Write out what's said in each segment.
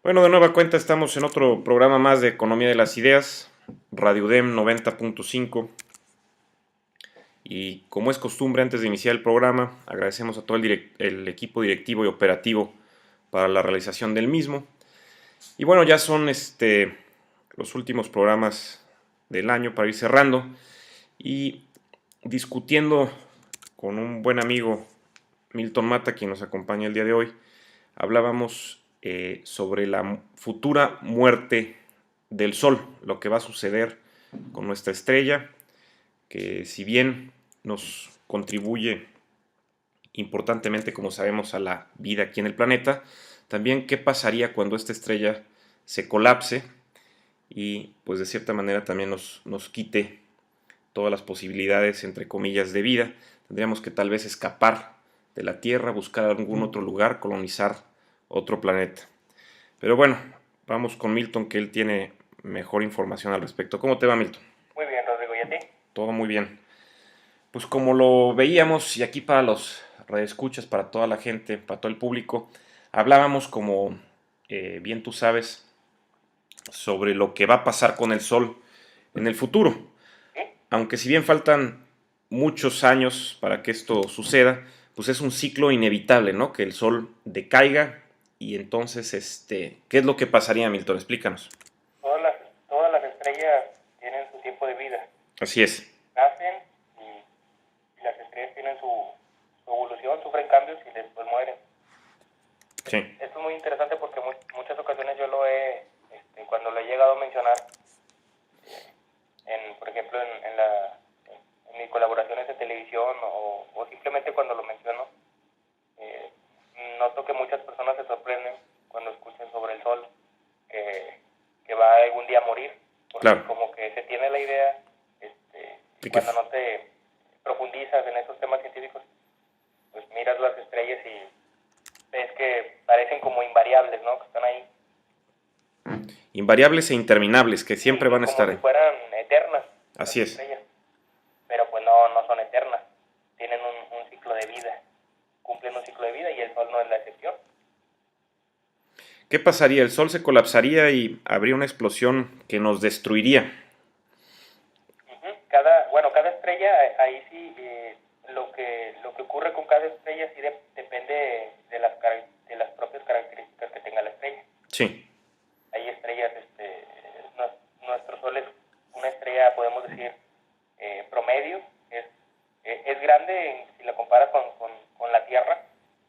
Bueno, de nueva cuenta estamos en otro programa más de Economía de las Ideas, Radio UDEM 90.5. Y como es costumbre, antes de iniciar el programa, agradecemos a todo el equipo directivo y operativo para la realización del mismo. Y bueno, ya son los últimos programas del año para ir cerrando y discutiendo con un buen amigo, Milton Mata, quien nos acompaña el día de hoy. Hablábamos sobre la futura muerte del Sol, lo que va a suceder con nuestra estrella, que si bien nos contribuye importantemente, como sabemos, a la vida aquí en el planeta, también qué pasaría cuando esta estrella se colapse y pues de cierta manera también nos quite todas las posibilidades, entre comillas, de vida. Tendríamos que tal vez escapar de la Tierra, buscar algún otro lugar, colonizar otro planeta. Pero bueno, vamos con Milton, que él tiene mejor información al respecto. ¿Cómo te va, Milton? Muy bien, Rodrigo, ¿y a ti? Todo muy bien. Pues como lo veíamos, y aquí para los radioescuchas, para toda la gente, para todo el público, hablábamos como bien tú sabes, sobre lo que va a pasar con el Sol en el futuro. ¿Sí? Aunque si bien faltan muchos años para que esto suceda, pues es un ciclo inevitable, ¿no? Que el Sol decaiga y entonces, ¿qué es lo que pasaría, Milton? Explícanos. Todas las, todas las estrellas tienen su tiempo de vida. Así es. Nacen y las estrellas tienen su evolución, sufren cambios y después mueren. Sí. Esto es muy interesante porque muchas ocasiones yo cuando lo he llegado a mencionar, por ejemplo, en mis colaboraciones en televisión o simplemente cuando lo menciono, eh, noto que muchas personas se sorprenden cuando escuchan sobre el Sol, que va algún día a morir, porque Claro. como que se tiene la idea, y cuando no te profundizas en esos temas científicos, pues miras las estrellas y ves que parecen como invariables, ¿no? Que están ahí. Invariables e interminables, que siempre Sí, van a como estar si ahí. fueran eternas las Así es. estrellas. Pero pues no son eternas. Tienen un ciclo de vida. Cumplen un ciclo de vida y el Sol no es la excepción. ¿Qué pasaría? El Sol se colapsaría y habría una explosión que nos destruiría. Cada estrella, ahí sí, lo que ocurre con cada estrella sí depende de las propias características que tenga la estrella. Sí. Hay estrellas, nuestro Sol es una estrella, podemos decir, promedio, es grande si la comparas con la Tierra.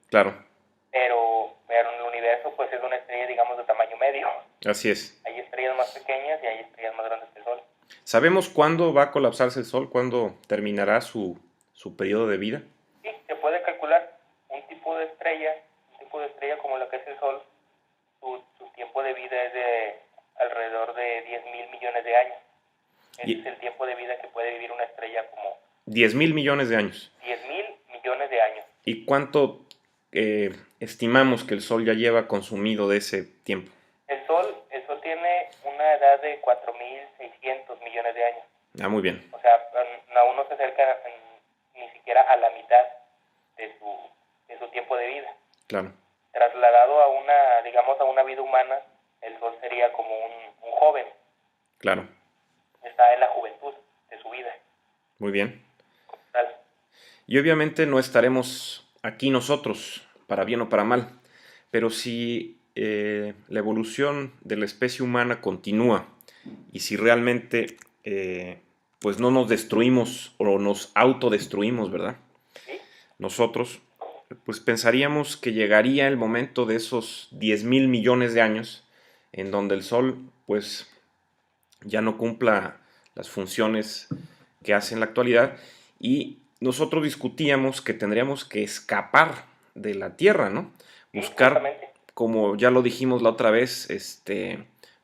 Claro. Pero en el universo pues es una estrella, digamos, de tamaño medio. Así es. Hay estrellas más pequeñas y hay estrellas más grandes que el Sol. ¿Sabemos cuándo va a colapsarse el Sol? ¿Cuándo terminará su periodo de vida? Sí, se puede calcular un tipo de estrella como la que es el Sol, su tiempo de vida es de alrededor de 10.000 millones de años. Ese es el tiempo de vida que puede vivir una estrella como 10.000 millones de años. 10.000 millones de años. ¿Y cuánto estimamos que el Sol ya lleva consumido de ese tiempo? El Sol tiene una edad de 4.600 millones de años. Ah, muy bien. O sea, aún no se acerca ni siquiera a la mitad de su tiempo de vida. Claro. Trasladado digamos, a una vida humana, el Sol sería como un joven. Claro. Está en la juventud de su vida. Muy bien. Tal. Y obviamente no estaremos aquí nosotros, para bien o para mal, pero si la evolución de la especie humana continúa y si realmente pues no nos destruimos o nos autodestruimos, ¿verdad? ¿Sí? Nosotros, pues pensaríamos que llegaría el momento de esos 10.000 millones de años en donde el Sol pues ya no cumpla las funciones que hace en la actualidad y nosotros discutíamos que tendríamos que escapar de la Tierra, ¿no? Sí, Buscar, justamente. como ya lo dijimos la otra vez,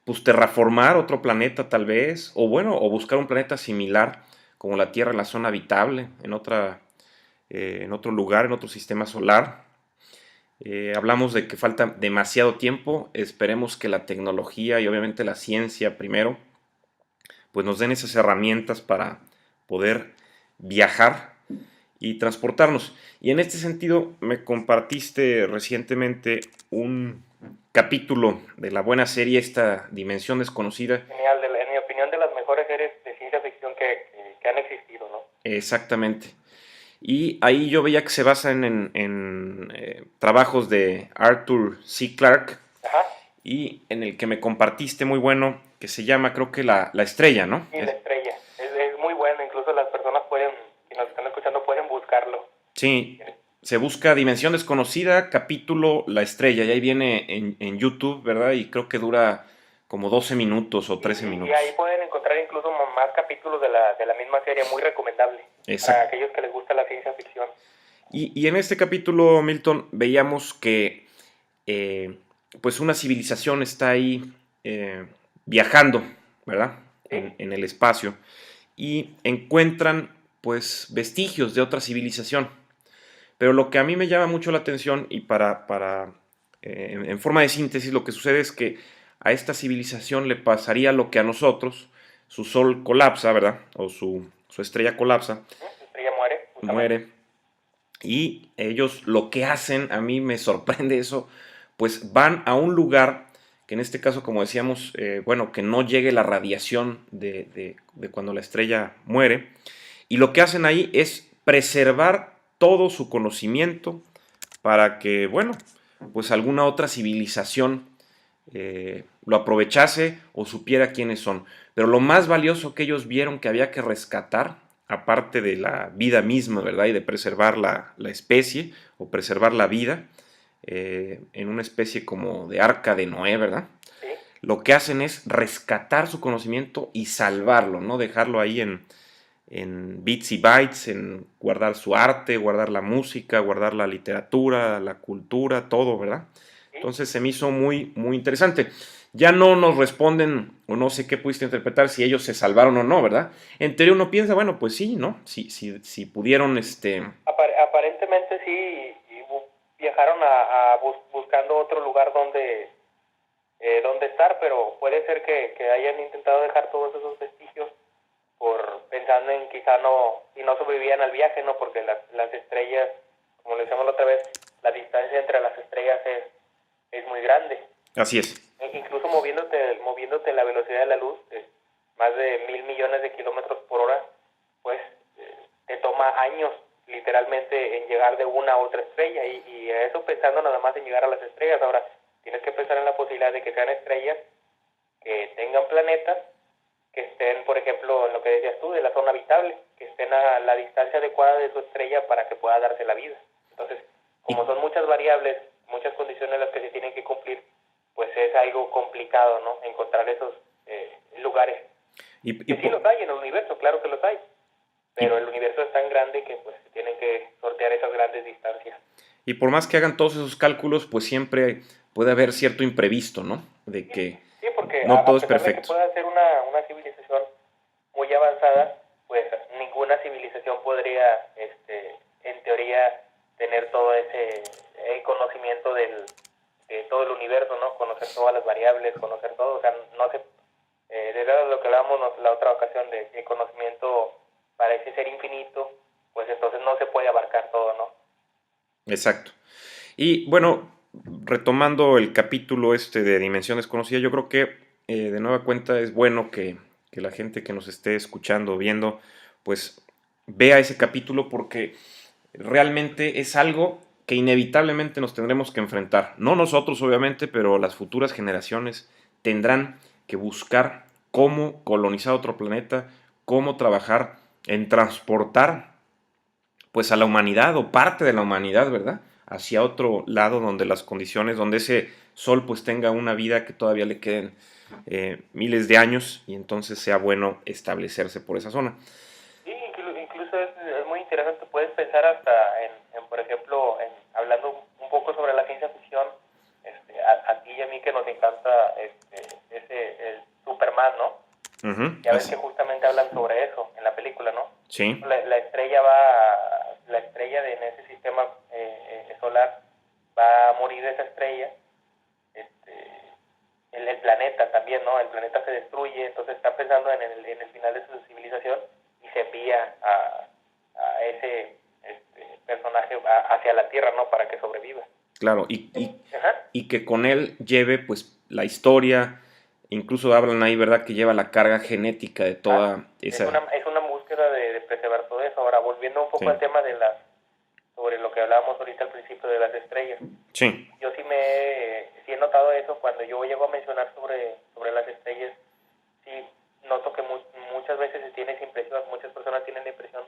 pues terraformar otro planeta tal vez, o bueno, o buscar un planeta similar como la Tierra en la zona habitable, en otro lugar, en otro sistema solar. Hablamos de que falta demasiado tiempo, esperemos que la tecnología y obviamente la ciencia primero, pues nos den esas herramientas para poder viajar y transportarnos. Y en este sentido me compartiste recientemente un capítulo de la buena serie, esta Dimensión Desconocida. Genial, en mi opinión, de las mejores series de ciencia ficción que han existido, ¿no? Exactamente. Y ahí yo veía que se basa trabajos de Arthur C. Clarke, Ajá. y en el que me compartiste muy bueno, que se llama, creo que La Estrella, ¿no? Sí, La Estrella. Es muy bueno, incluso las personas pueden, si nos están escuchando, pueden buscarlo. Sí, se busca Dimensión Desconocida, capítulo La Estrella, y ahí viene en YouTube, ¿verdad? Y creo que dura como 12 minutos o 13 Y ahí minutos. pueden encontrar incluso más capítulos de la misma serie, muy recomendable para Exacto. aquellos que les gusta la ciencia ficción. Y en este capítulo, Milton, veíamos que eh, pues una civilización está ahí viajando, ¿verdad? ¿Sí? En el espacio, y encuentran pues vestigios de otra civilización. Pero lo que a mí me llama mucho la atención, y en forma de síntesis, lo que sucede es que a esta civilización le pasaría lo que a nosotros: su sol colapsa, ¿verdad? O su estrella colapsa, La estrella muere, justamente. muere, y ellos lo que hacen, a mí me sorprende eso, pues van a un lugar que en este caso, como decíamos, bueno, que no llegue la radiación de cuando la estrella muere, y lo que hacen ahí es preservar todo su conocimiento para que, bueno, pues alguna otra civilización lo aprovechase o supiera quiénes son. Pero lo más valioso que ellos vieron que había que rescatar, aparte de la vida misma, ¿verdad? Y de preservar la especie o preservar la vida, en una especie como de arca de Noé, ¿verdad? ¿Sí? Lo que hacen es rescatar su conocimiento y salvarlo, no dejarlo ahí en bits y bytes, en guardar su arte, guardar la música, guardar la literatura, la cultura, todo, ¿verdad? ¿Sí? Entonces se me hizo muy, muy interesante. Ya no nos responden, o no sé qué pudiste interpretar, si ellos se salvaron o no, ¿verdad? En teoría uno piensa, bueno, pues sí, ¿no? Si pudieron, Aparentemente sí, viajaron buscando otro lugar donde estar, pero puede ser que hayan intentado dejar todos esos vestigios pensando en quizá si no sobrevivían al viaje, ¿no? Porque las estrellas, como lo decíamos la otra vez, la distancia entre las estrellas es muy grande. así es. Incluso moviéndote a la velocidad de la luz, más de 1.000 millones de kilómetros por hora, pues te toma años literalmente en llegar de una a otra estrella, y eso pensando nada más en llegar a las estrellas. Ahora tienes que pensar en la posibilidad de que sean estrellas que tengan planetas que estén, por ejemplo, en lo que decías tú, de la zona habitable, que estén a la distancia adecuada de su estrella para que pueda darse la vida. Entonces, como son muchas variables, muchas condiciones las que se tienen que cumplir, pues es algo complicado, ¿no? Encontrar esos lugares. Que sí los hay en el universo, claro que los hay, pero el universo es tan grande que pues se tienen que sortear esas grandes distancias. Y por más que hagan todos esos cálculos, pues siempre puede haber cierto imprevisto, ¿no? De que Sí, porque no todo a es pesar de que perfecto. pueda ser una civilización muy avanzada, pues ninguna civilización podría, en teoría, tener todo ese conocimiento de todo el universo, ¿no? Conocer todas las variables, conocer todo, o sea, no se, de verdad lo que hablábamos la otra ocasión de que el conocimiento parece ser infinito, pues entonces no se puede abarcar todo, ¿no? Exacto. Y bueno, retomando el capítulo de Dimensión Desconocida, yo creo que de nueva cuenta es bueno que la gente que nos esté escuchando o viendo, pues vea ese capítulo, porque realmente es algo que inevitablemente nos tendremos que enfrentar. No nosotros, obviamente, pero las futuras generaciones tendrán que buscar cómo colonizar otro planeta, cómo trabajar en transportar pues a la humanidad o parte de la humanidad, ¿verdad? Hacia otro lado donde las condiciones, donde ese sol pues tenga una vida que todavía le queden miles de años, y entonces sea bueno establecerse por esa zona. Sí, incluso es muy interesante, puedes pensar hasta por ejemplo, hablando un poco sobre la ciencia ficción, a ti y a mí que nos encanta el Superman, ¿no? Ya ves que justamente hablan sobre eso en la película, ¿no? Sí. La estrella en ese sistema solar va a morir esa estrella, el planeta también, ¿no? El planeta se destruye, entonces están pensando en el final de su civilización y se envía a ese personaje hacia la Tierra, ¿no? Para que sobreviva. Claro, Ajá. y que con él lleve pues la historia, incluso hablan ahí, ¿verdad? Que lleva la carga genética de Claro. toda esa... Es una búsqueda de preservar todo eso. Ahora, volviendo un poco Sí, al tema de las, sobre lo que hablábamos ahorita al principio de las estrellas. sí, Yo sí he notado eso cuando yo llego a mencionar sobre las estrellas. Sí, noto que muchas veces se tiene esa impresión, muchas personas tienen la impresión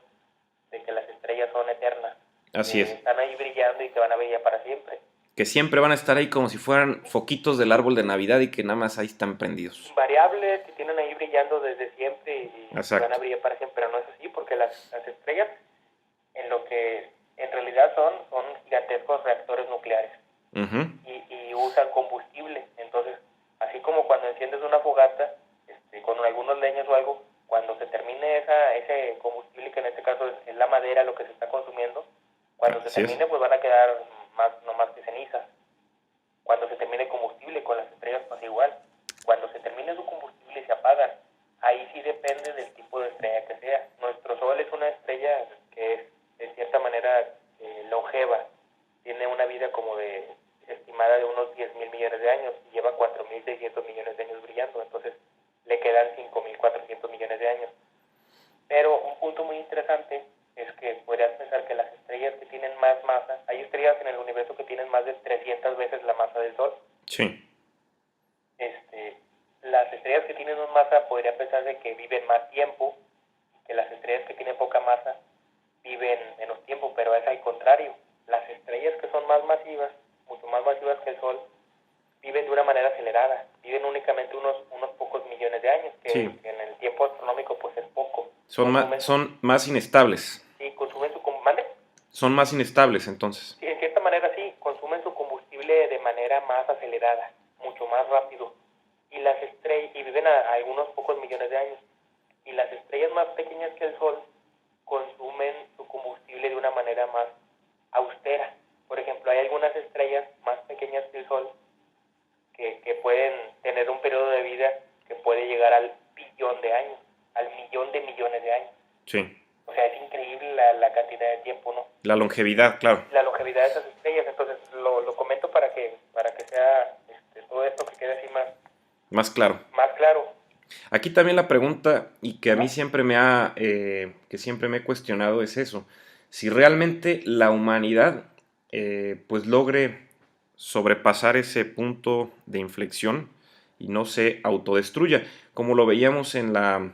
de que las estrellas son eternas, así que es. están ahí brillando y que van a brillar para siempre. Que siempre van a estar ahí como si fueran foquitos del árbol de Navidad y que nada más ahí están prendidos. Invariables, que tienen ahí brillando desde siempre y van a Exacto. brillar para siempre, pero no es así, porque las estrellas, en lo que en realidad son gigantescos reactores nucleares Ujú. y usan combustible. Entonces, así como cuando enciendes una fogata con algunos leños o algo, cuando se termine ese combustible, que en este caso es la madera lo que se está consumiendo, cuando se Así es. termine pues van a quedar no más que cenizas. Cuando se termine el combustible, con las estrellas pasa igual. Cuando se termine su combustible y se apagan, ahí sí depende del tipo de estrella que sea. Nuestro Sol es una estrella que es de cierta manera longeva, tiene una vida como de estimada de unos 10.000 millones de años y lleva 4.600 millones de años brillando, entonces le quedan 5.400 millones de años. Pero un punto muy interesante es que podrías pensar que las estrellas que tienen más masa, hay estrellas en el universo que tienen más de 300 veces la masa del Sol. Sí. Las estrellas que tienen más masa podría pensarse que viven más tiempo, que las estrellas que tienen poca masa viven menos tiempo, pero es al contrario. Las estrellas que son más masivas, mucho más masivas que el Sol, viven de una manera acelerada, viven únicamente unos pocos millones de años, Sí. que en el tiempo astronómico pues es poco. Son más inestables. Sí, consumen su combustible. Son más inestables entonces. Sí, en cierta manera sí, consumen su combustible de manera más acelerada, mucho más rápido. Y las estrellas, y viven a algunos pocos millones de años. Y las estrellas más pequeñas que el Sol consumen su combustible de una manera más austera. Por ejemplo, hay algunas estrellas más pequeñas que el Sol que pueden tener un periodo de vida que puede llegar al billón de años, al millón de millones de años. Sí. O sea, es increíble la cantidad de tiempo, ¿no? La longevidad, claro. La longevidad de esas estrellas. Entonces, lo comento para que sea todo esto que quede así Más claro. más claro. Aquí también la pregunta, y que a mí siempre que siempre me he cuestionado es eso. Si realmente la humanidad, pues logre sobrepasar ese punto de inflexión y no se autodestruya, como lo veíamos en la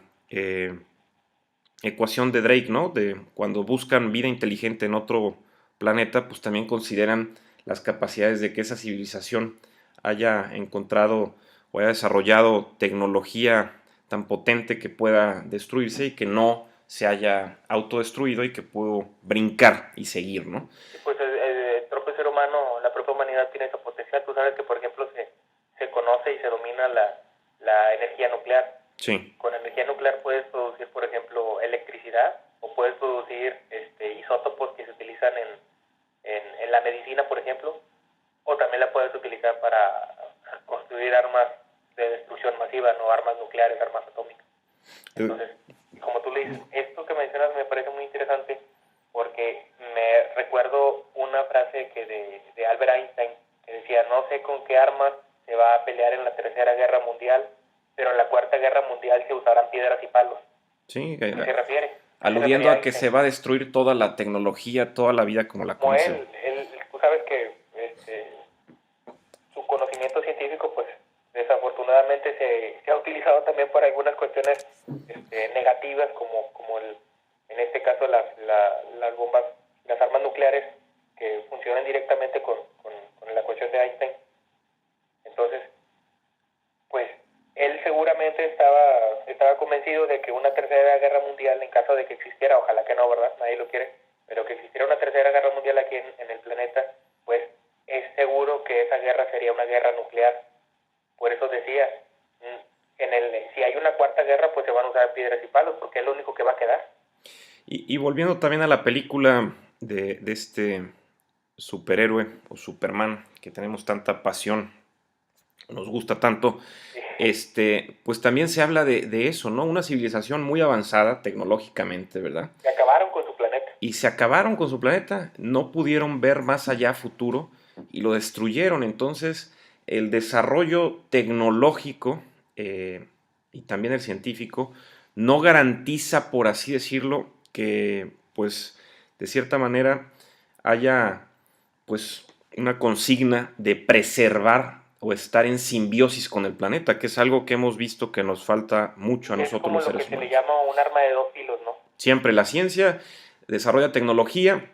ecuación de Drake, ¿no? De cuando buscan vida inteligente en otro planeta, pues también consideran las capacidades de que esa civilización haya encontrado o haya desarrollado tecnología tan potente que pueda destruirse y que no se haya autodestruido y que pudo brincar y seguir, ¿no? Pues el propio ser humano, la propia humanidad tiene esa potencial. Tú sabes que, por ejemplo, se conoce y se domina la energía nuclear. Sí. Con energía nuclear puedes producir, por ejemplo, electricidad o puedes producir isótopos que se utilizan en la medicina, por ejemplo, o también la puedes utilizar para construir armas de destrucción masiva, no armas nucleares, armas atómicas. Entonces, como tú le dices, esto que mencionas me parece muy interesante porque me recuerdo una frase de Albert Einstein que decía, no sé con qué armas se va a pelear en la Tercera Guerra Mundial, pero en la Cuarta Guerra Mundial se usarán piedras y palos. Sí, ¿A qué se refiere? aludiendo a que se va a destruir toda la tecnología, toda la vida como la Como conocemos. tú sabes que su conocimiento científico, pues desafortunadamente se ha utilizado también para algunas cuestiones negativas, como en este caso las bombas, las armas nucleares que funcionan directamente con la ecuación de Einstein. Entonces, pues él seguramente estaba convencido de que una tercera guerra mundial, en caso de que existiera, ojalá que no, ¿verdad? Nadie lo quiere, pero que existiera una tercera guerra mundial aquí en el planeta, pues es seguro que esa guerra sería una guerra nuclear. Por eso decía, si hay una cuarta guerra, pues se van a usar piedras y palos, porque es lo único que va a quedar. Y volviendo también a la película de este superhéroe o Superman, que tenemos tanta pasión, nos gusta tanto, pues también se habla de eso, ¿no? Una civilización muy avanzada tecnológicamente, ¿verdad? Se acabaron con su planeta. Y se acabaron con su planeta, no pudieron ver más allá a futuro y lo destruyeron. Entonces, el desarrollo tecnológico y también el científico no garantiza, por así decirlo, que, pues, de cierta manera haya, pues, una consigna de preservar o estar en simbiosis con el planeta, que es algo que hemos visto que nos falta mucho a Es nosotros como los lo que seres se le humanos. llama un arma de dos filos, ¿no? Siempre la ciencia desarrolla tecnología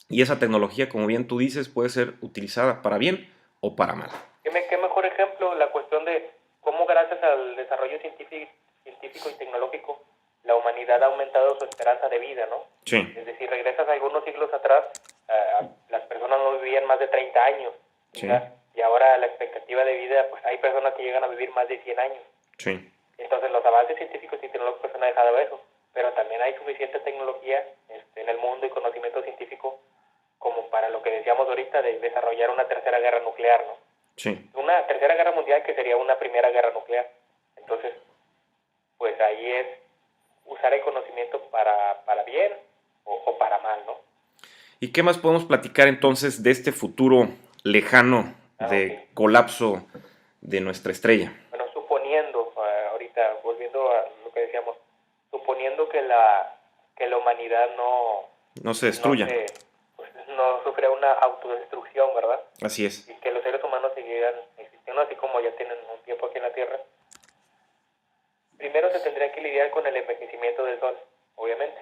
y esa tecnología, como bien tú dices, puede ser utilizada para bien o para mal. ¿Qué mejor ejemplo la cuestión de cómo gracias al desarrollo científico y tecnológico la humanidad ha aumentado su esperanza de vida, ¿no? Sí. Es decir, regresas algunos siglos atrás, las personas no vivían más de 30 años, quizás, Sí. y ahora la expectativa de vida, pues hay personas que llegan a vivir más de 100 años. Sí. Entonces los avances científicos y tecnológicos han dejado eso, pero también hay suficiente tecnología en el mundo y conocimiento científico como para lo que decíamos ahorita de desarrollar una tercera guerra nuclear, ¿no? Sí. Una tercera guerra mundial que sería una primera guerra nuclear. Entonces, pues ahí es usar el conocimiento para bien o para mal, ¿no? ¿Y qué más podemos platicar entonces de este futuro lejano de Ok. colapso de nuestra estrella? Bueno, suponiendo, ahorita volviendo a lo que decíamos, suponiendo que la humanidad No se no destruya. se pues, no sufre una autodestrucción, ¿verdad? Así es. Y que los seres humanos siguieran existiendo así como ya tienen un tiempo aquí en la Tierra. Primero se tendría que lidiar con el envejecimiento del Sol, obviamente.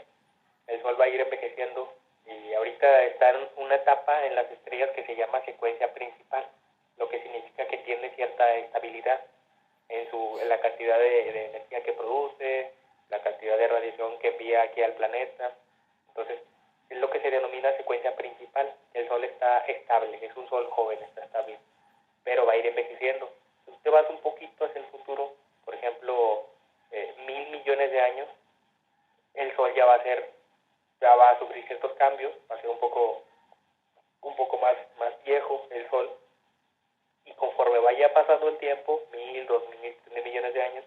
El Sol va a ir envejeciendo y ahorita está en una etapa en las estrellas que se llama secuencia principal, lo que significa que tiene cierta estabilidad en la cantidad de energía que produce, la cantidad de radiación que envía aquí al planeta. Entonces, es lo que se denomina secuencia principal. El Sol está estable, es un Sol joven, está estable, pero va a ir envejeciendo. Si usted va un poquito hacia el futuro, por ejemplo, 1.000 millones de años, el Sol ya va a sufrir ciertos cambios, va a ser un poco más viejo el Sol, y conforme vaya pasando el tiempo, 1.000, 2.000, 3.000 millones de años,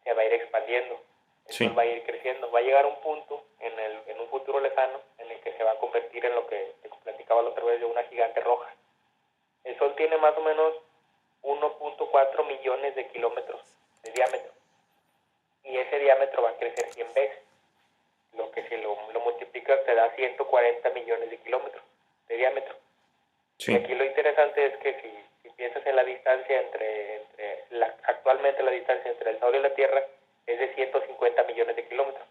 se va a ir expandiendo, el Sí. Sol va a ir creciendo, va a llegar a un punto en un futuro lejano en el que se va a convertir en lo que te platicaba la otra vez de una gigante roja. El Sol tiene más o menos 1.4 millones de kilómetros de diámetro, y ese diámetro va a crecer 100 veces, lo que si lo multiplicas te da 140 millones de kilómetros de diámetro. Sí. Y aquí lo interesante es que si piensas en la distancia actualmente la distancia entre el Sol y la Tierra es de 150 millones de kilómetros.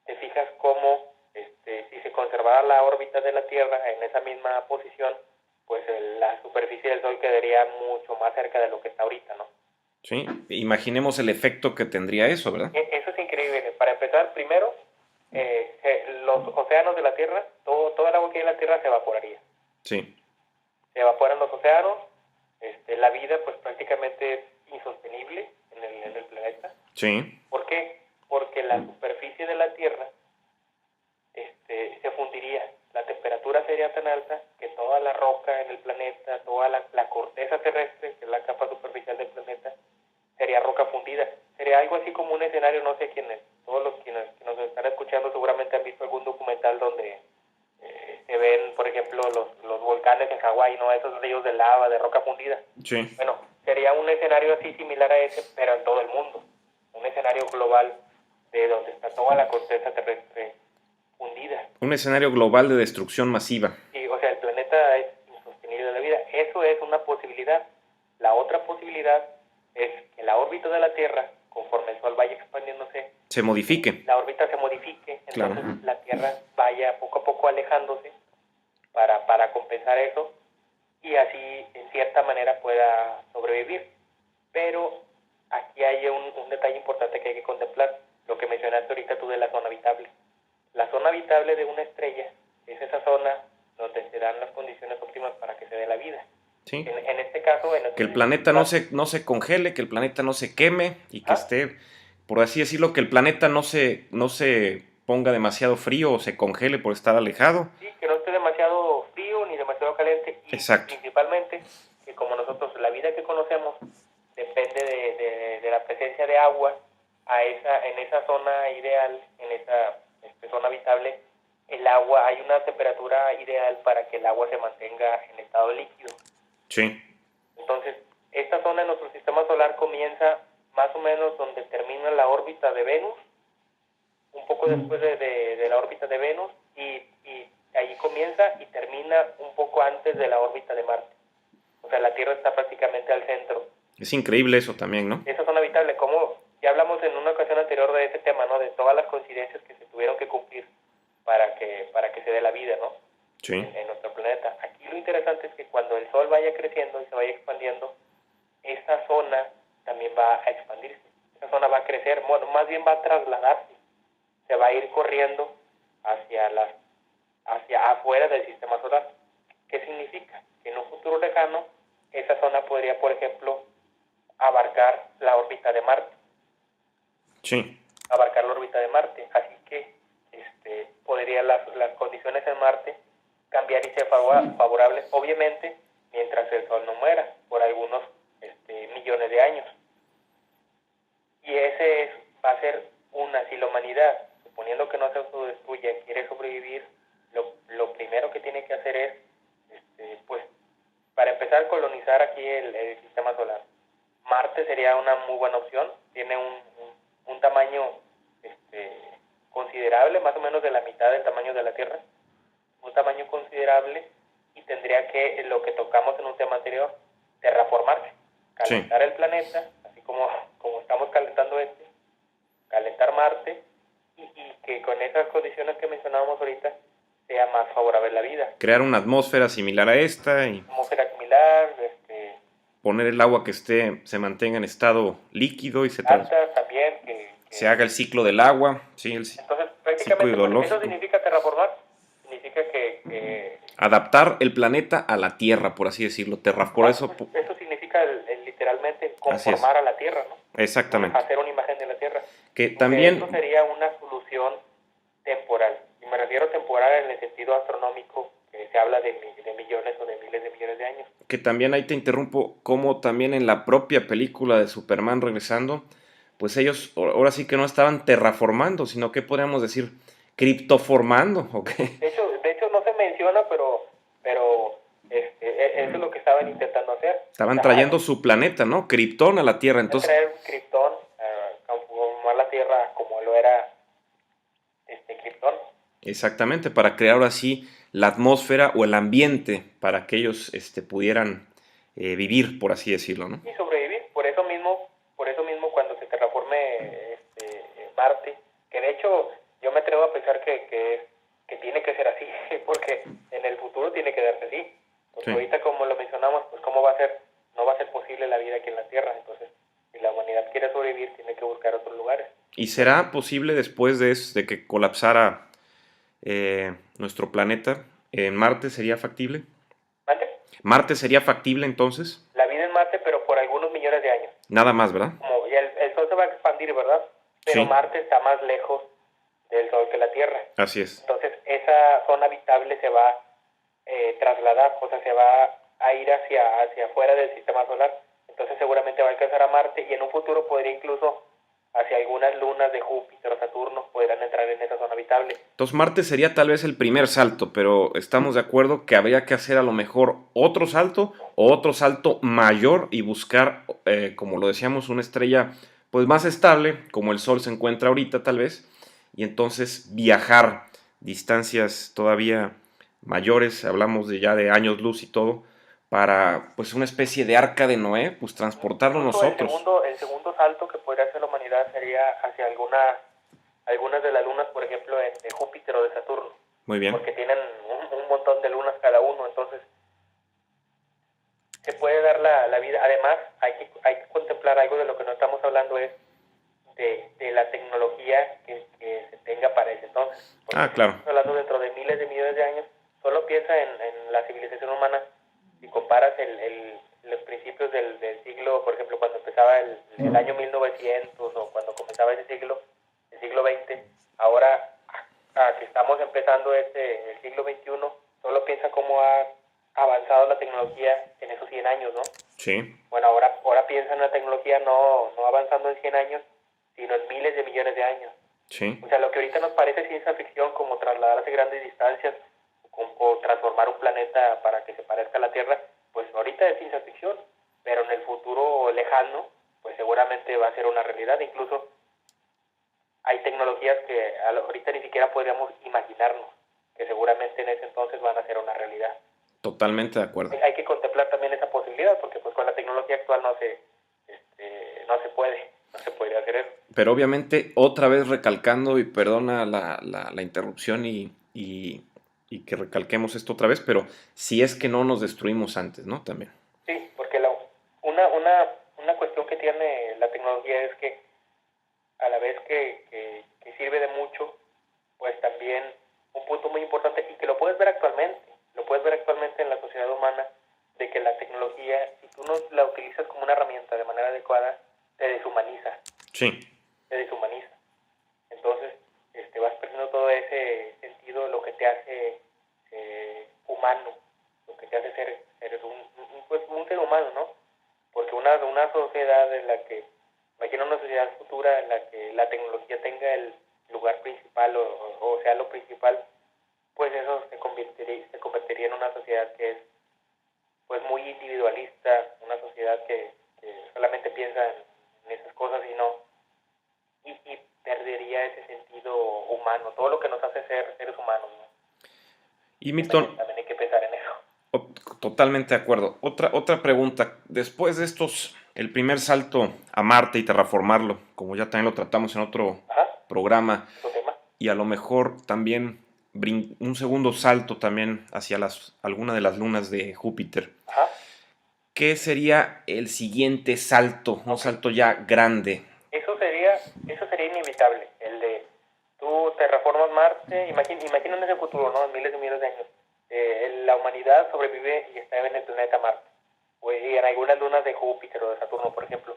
Te fijas cómo si se conservara la órbita de la Tierra en esa misma posición, pues la superficie del Sol quedaría mucho más cerca de lo que está ahorita, ¿no? Sí. Imaginemos el efecto que tendría eso, ¿verdad? Eso es increíble. Para empezar, primero, los océanos de la Tierra, todo el agua que hay en la Tierra se evaporaría. Sí. Se evaporan los océanos, la vida pues prácticamente es insostenible en el planeta. Sí. ¿Por qué? Porque la superficie de la Tierra se fundiría. La temperatura sería tan alta que toda la roca en el planeta, toda la corteza terrestre, que es la capa superficial del planeta, sería roca fundida. Sería algo así como un escenario, no sé quiénes, todos los que nos están escuchando seguramente han visto algún documental donde se ven, por ejemplo, los volcanes en Hawái, ¿no? Esos ríos de lava, de roca fundida. Sí. Bueno, sería un escenario así similar a ese, pero en todo el mundo. Un escenario global de donde está toda la corteza terrestre hundida. Un escenario global de destrucción masiva. Sí, o sea, el planeta es insostenible de la vida. Eso es una posibilidad. La otra posibilidad es que la órbita de la Tierra, conforme el Sol vaya expandiéndose, Se modifique. la órbita se modifique, entonces Claro. la Tierra vaya poco a poco alejándose para compensar eso y así en cierta manera pueda sobrevivir. Pero aquí hay un detalle importante que hay que contemplar, lo que mencionaste ahorita tú de la zona habitable. La zona habitable de una estrella es esa zona donde se dan las condiciones óptimas para que se dé la vida. Sí. En este caso... Que el planeta no se congele, que el planeta no se queme y que esté, por así decirlo, que el planeta no se ponga demasiado frío o se congele por estar alejado. Sí, que no esté demasiado frío ni demasiado caliente y Exacto. principalmente que como nosotros la vida que conocemos depende de la presencia de agua en esa zona ideal, en esa zona habitable, el agua hay una temperatura ideal para que el agua se mantenga en estado líquido. Sí. Entonces, esta zona de nuestro sistema solar comienza más o menos donde termina la órbita de Venus, un poco después de la órbita de Venus, y ahí comienza y termina un poco antes de la órbita de Marte. O sea, la Tierra está prácticamente al centro. Es increíble eso también, ¿no? Esa zona habitable, como ya hablamos en una ocasión anterior de ese tema, ¿no? De todas las coincidencias que se tuvieron que cumplir para que se dé la vida, ¿no? Sí. En nuestro planeta. Aquí lo interesante es que cuando el Sol vaya creciendo y se vaya expandiendo, esta zona también va a expandirse. Esa zona va a crecer, bueno, más bien va a trasladarse. Se va a ir corriendo hacia afuera del sistema solar. ¿Qué significa? Que en un futuro lejano, esa zona podría, por ejemplo, abarcar la órbita de Marte. Sí. Abarcar la órbita de Marte. Así que podrían las condiciones en Marte cambiar y ser favorables, obviamente, mientras el Sol no muera, por algunos millones de años. Y va a ser si la humanidad, suponiendo que no se autodestruya, quiere sobrevivir, lo primero que tiene que hacer es, pues, para empezar, colonizar aquí el sistema solar. Marte sería una muy buena opción, tiene un tamaño considerable, más o menos de la mitad del tamaño de la Tierra, un tamaño considerable, y tendría que, lo que tocamos en un tema anterior, terraformarse, calentar el planeta, así como estamos calentando calentar Marte, y que con esas condiciones que mencionábamos ahorita sea más favorable la vida. Crear una atmósfera similar a esta y atmósfera similar, poner el agua que se mantenga en estado líquido y también se haga el ciclo del agua, sí, entonces ciclo prácticamente hidrológico. eso significa terraformar, significa que adaptar el planeta a la Tierra, por así decirlo. Eso significa literalmente conformar a la Tierra, ¿no? Exactamente. Hacer una imagen de la Tierra. Que también Esto sería una solución temporal. Y me refiero temporal en el sentido astronómico, que se habla de millones o de miles de millones de años. Que también ahí te interrumpo, como también en la propia película de Superman regresando, pues ellos ahora sí que no estaban terraformando, sino que podríamos decir criptoformando, ¿ok? De hecho no se menciona, pero eso es lo que estaban intentando hacer. Estaban trayendo su planeta, ¿no? Krypton a la Tierra, entonces. Traer Krypton, conformar la Tierra como lo era Krypton. Exactamente, para crear ahora sí la atmósfera o el ambiente para que ellos pudieran vivir, por así decirlo, ¿no? Y sobrevivir. Por eso mismo cuando se terraforme Marte, que de hecho yo me atrevo a pensar que tiene que ser así, porque en el futuro tiene que darse así. Porque ahorita, como lo mencionamos, pues cómo va a ser, no va a ser posible la vida aquí en la Tierra. Entonces, si la humanidad quiere sobrevivir, tiene que buscar otros lugares. ¿Y será posible después de que colapsara nuestro planeta en Marte? ¿Sería factible? ¿Marte? ¿Marte sería factible entonces? La vida en Marte, pero por algunos millones de años. Nada más, ¿verdad? Como ya el Sol se va a expandir, ¿verdad? Pero sí. Marte está más lejos del Sol que la Tierra. Así es. Entonces, esa zona habitable se va a trasladar, o sea, se va a ir hacia afuera del sistema solar. Entonces, seguramente va a alcanzar a Marte, y en un futuro podría incluso hacia algunas lunas de Júpiter o Saturno podrán entrar en esa zona habitable. Entonces Marte sería tal vez el primer salto, pero estamos de acuerdo que habría que hacer a lo mejor otro salto o otro salto mayor y buscar, como lo decíamos, una estrella pues más estable, como el Sol se encuentra ahorita tal vez, y entonces viajar distancias todavía mayores, hablamos ya de años luz y todo, para pues una especie de arca de Noé, pues transportarlo nosotros. El segundo salto que podría hacer la humanidad sería hacia algunas de las lunas, por ejemplo, de Júpiter o de Saturno. Muy bien. Porque tienen un montón de lunas cada uno, entonces se puede dar la vida. Además, hay que contemplar algo de lo que no estamos hablando, es de la tecnología que se tenga para ese entonces. Porque claro. Estamos hablando dentro de miles de millones de años. Solo piensa en la civilización humana. Si comparas los principios del siglo, por ejemplo, cuando empezaba el año 1900 o cuando comenzaba el siglo XX, ahora que estamos empezando el siglo XXI, solo piensa cómo ha avanzado la tecnología en esos 100 años, ¿no? Sí. Bueno, ahora piensa en la tecnología no avanzando en 100 años, sino en miles de millones de años. Sí. O sea, lo que ahorita nos parece ciencia ficción, como trasladarse grandes distancias o transformar un planeta para que se parezca a la Tierra, pues ahorita es ciencia ficción, pero en el futuro lejano, pues seguramente va a ser una realidad. Incluso hay tecnologías que ahorita ni siquiera podríamos imaginarnos, que seguramente en ese entonces van a ser una realidad. Totalmente de acuerdo. Hay que contemplar también esa posibilidad, porque pues con la tecnología actual no se podría hacer eso. Pero obviamente, otra vez recalcando, y perdona la interrupción y que recalquemos esto otra vez, pero si es que no nos destruimos antes, ¿no? También. Sí, porque una cuestión que tiene la tecnología es que a la vez que sirve de mucho, pues también un punto muy importante, y que lo puedes ver actualmente en la sociedad humana, de que la tecnología, si tú no la utilizas como una herramienta de manera adecuada, te deshumaniza. Sí. Te deshumaniza. Entonces, vas perdiendo todo ese sentido, lo que te hace humano, lo que te hace ser un ser humano, ¿no? Porque una sociedad en la que, imagina una sociedad futura en la que la tecnología tenga el lugar principal o sea lo principal, pues eso se convertiría en una sociedad que es pues muy individualista, una sociedad que solamente piensa en esas cosas y perdería ese sentido humano, todo lo que nos hace ser seres humanos, ¿no? Y Milton, También hay que pensar en eso. totalmente de acuerdo. Otra pregunta. Después de el primer salto a Marte y terraformarlo, como ya también lo tratamos en otro programa, y a lo mejor también un segundo salto también hacia alguna de las lunas de Júpiter. Ajá. ¿Qué sería el siguiente salto? Un salto ya grande. Eso sería inevitable, el de tú terraformas Marte, imagina en ese futuro, ¿no? En miles y miles de años. La humanidad sobrevive y está en el planeta Marte, y en algunas lunas de Júpiter o de Saturno, por ejemplo.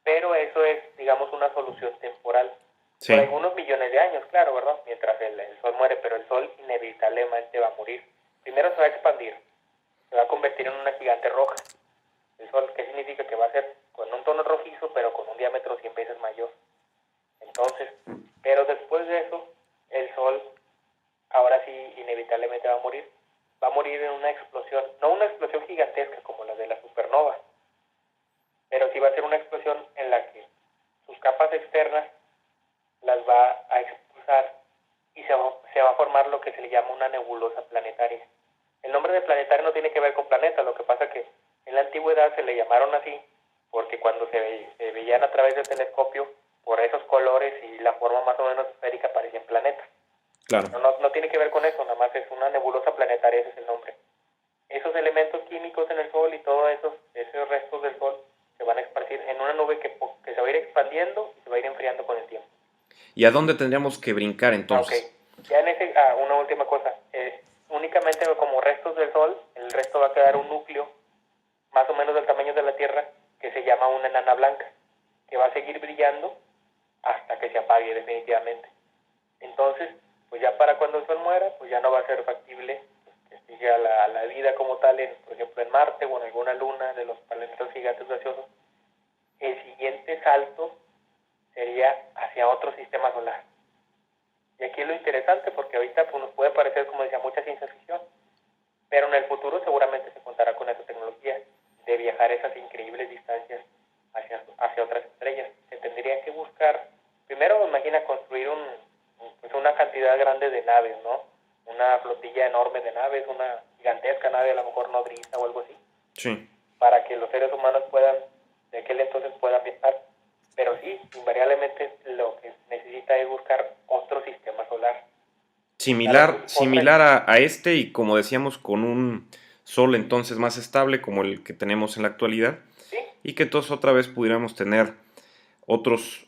Pero eso es, digamos, una solución temporal. Sí. Por algunos millones de años, claro, ¿verdad? Mientras el Sol muere, pero el Sol inevitablemente va a morir. Primero se va a expandir, se va a convertir en una gigante roja. El Sol, ¿qué significa? Que va a ser con un tono rojizo, pero con un diámetro 100 veces mayor. Entonces, pero después de eso, el Sol, ahora sí, inevitablemente va a morir. Va a morir en una explosión, no una explosión gigantesca como la de la supernova, pero sí va a ser una explosión en la que sus capas externas las va a expulsar y se va a formar lo que se le llama una nebulosa planetaria. El nombre de planetario no tiene que ver con planeta, lo que pasa que en la antigüedad se le llamaron así porque cuando se veían a través del telescopio, por esos colores y la forma más o menos esférica parecían planetas. Claro. No tiene que ver con eso, nada más es una nebulosa planetaria, ese es el nombre. Esos elementos químicos en el Sol y todos esos restos del Sol se van a esparcir en una nube que se va a ir expandiendo y se va a ir enfriando con el tiempo. ¿Y a dónde tendríamos que brincar entonces? Okay. Ya en una última cosa. Únicamente como restos del Sol, el resto va a quedar un núcleo más o menos del tamaño de la Tierra que se llama una enana blanca, que va a seguir brillando hasta que se apague definitivamente. Entonces, pues ya para cuando el Sol muera, pues ya no va a ser factible que siga la vida como tal, por ejemplo en Marte o en alguna luna de los planetas gigantes gaseosos. El siguiente salto sería hacia otro sistema solar. Y aquí es lo interesante, porque ahorita pues, nos puede parecer, como decía, mucha ciencia ficción, pero en el futuro seguramente se contará con esa tecnología de viajar esas increíbles distancias hacia otras estrellas. Se tendría que buscar, primero imagina construir pues una cantidad grande de naves, ¿no? Una flotilla enorme de naves, una gigantesca nave, a lo mejor nodriza o algo así. Sí. Para que los seres humanos de aquel entonces puedan viajar. Pero sí, invariablemente lo que necesita es buscar otro sistema solar. Similar a este, y como decíamos, con un Sol entonces más estable como el que tenemos en la actualidad. ¿Sí? Y que entonces otra vez pudiéramos tener otros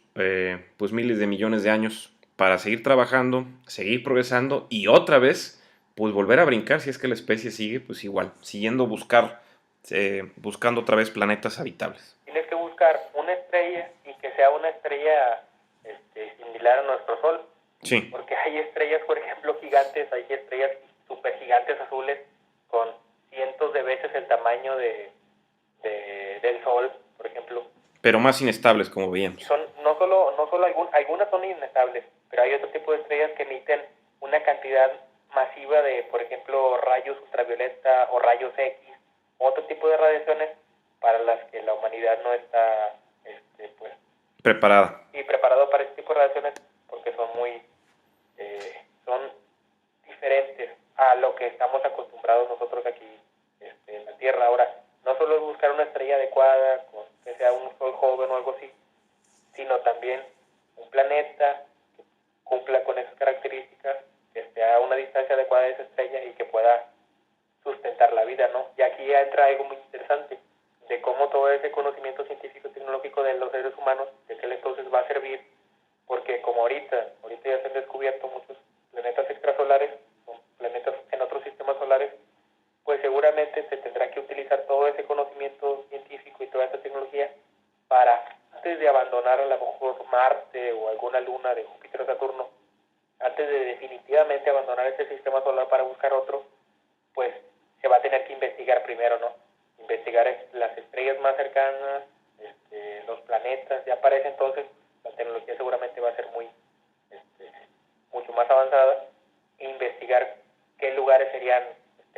pues miles de millones de años para seguir trabajando, seguir progresando y otra vez pues volver a brincar si es que la especie sigue pues igual, siguiendo buscando otra vez planetas habitables. Tienes que buscar una estrella y que sea una estrella similar a nuestro Sol. Sí. Porque hay estrellas, por ejemplo, gigantes, hay estrellas super gigantes azules con cientos de veces el tamaño del Sol, por ejemplo. Pero más inestables, como veíamos. Son algunas son inestables, pero hay otro tipo de estrellas que emiten una cantidad masiva de, por ejemplo, rayos ultravioleta o rayos X, otro tipo de radiaciones para las que la humanidad no está pues preparada. Y preparado para este tipo de radiaciones porque son muy son diferentes a lo que estamos acostumbrados nosotros aquí en la Tierra. Ahora, no solo es buscar una estrella adecuada, que sea un sol joven o algo así, sino también un planeta que cumpla con esas características, que esté a una distancia adecuada de esa estrella y que pueda sustentar la vida, ¿no? Y aquí ya entra algo muy interesante de cómo todo ese conocimiento científico y tecnológico de los seres humanos, de que entonces va a servir, porque como ahorita ya se han descubierto muchos planetas extrasolares, planetas en otros sistemas solares, pues seguramente se tendrá que utilizar todo ese conocimiento científico y toda esa tecnología para, antes de abandonar a lo mejor Marte o alguna luna de Júpiter o Saturno, antes de definitivamente abandonar ese sistema solar para buscar otro, pues se va a tener que investigar primero, ¿no? Investigar las estrellas más cercanas, los planetas, ya para ese entonces la tecnología seguramente va a ser mucho más avanzada, e investigar qué lugares serían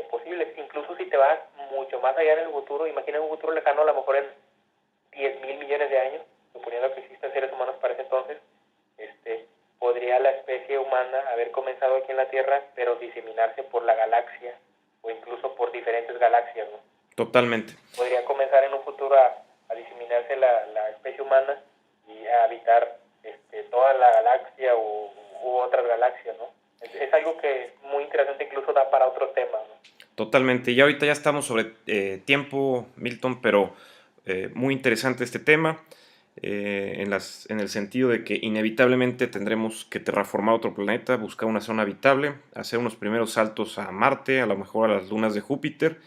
posibles. Incluso si te vas mucho más allá en el futuro, imagina un futuro lejano, a lo mejor en 10,000 millones de años, suponiendo que existan seres humanos para ese entonces, podría la especie humana haber comenzado aquí en la Tierra, pero diseminarse por la galaxia o incluso por diferentes galaxias, ¿no? Totalmente. Podría comenzar en un futuro a diseminarse la especie humana y a habitar toda la galaxia u otras galaxias, ¿no? Es algo que es muy interesante, incluso da para otros temas, ¿no? Totalmente. Y ahorita ya estamos sobre tiempo, Milton, pero muy interesante este tema. En el sentido de que inevitablemente tendremos que terraformar otro planeta, buscar una zona habitable, hacer unos primeros saltos a Marte, a lo mejor a las lunas de Júpiter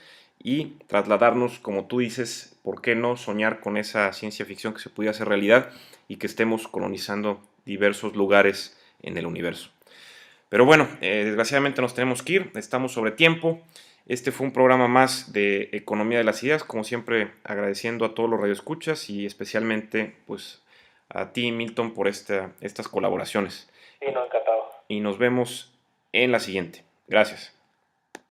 y trasladarnos, como tú dices, ¿por qué no soñar con esa ciencia ficción que se pudiera hacer realidad y que estemos colonizando diversos lugares en el universo? Pero bueno, desgraciadamente nos tenemos que ir, estamos sobre tiempo. Este fue un programa más de Economía de las Ideas, como siempre agradeciendo a todos los radioescuchas y especialmente pues a ti, Milton, por estas colaboraciones. Sí, no, encantado. Y nos vemos en la siguiente. Gracias.